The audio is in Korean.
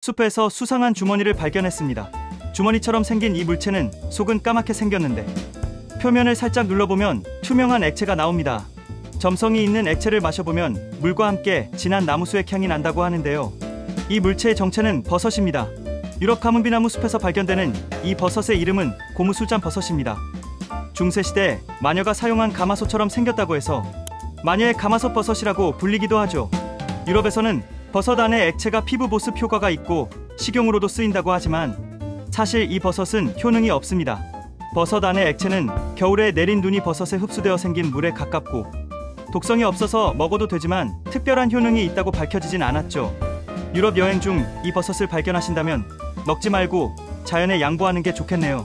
숲에서 수상한 주머니를 발견했습니다. 주머니처럼 생긴 이 물체는 속은 까맣게 생겼는데 표면을 살짝 눌러보면 투명한 액체가 나옵니다. 점성이 있는 액체를 마셔보면 물과 함께 진한 나무수액 향이 난다고 하는데요. 이 물체의 정체는 버섯입니다. 유럽 가뭄비나무 숲에서 발견되는 이 버섯의 이름은 고무술잠 버섯입니다. 중세시대 마녀가 사용한 가마솥처럼 생겼다고 해서 마녀의 가마솥 버섯이라고 불리기도 하죠. 유럽에서는 버섯 안에 액체가 피부 보습 효과가 있고 식용으로도 쓰인다고 하지만 사실 이 버섯은 효능이 없습니다. 버섯 안의 액체는 겨울에 내린 눈이 버섯에 흡수되어 생긴 물에 가깝고 독성이 없어서 먹어도 되지만 특별한 효능이 있다고 밝혀지진 않았죠. 유럽 여행 중 이 버섯을 발견하신다면 먹지 말고 자연에 양보하는 게 좋겠네요.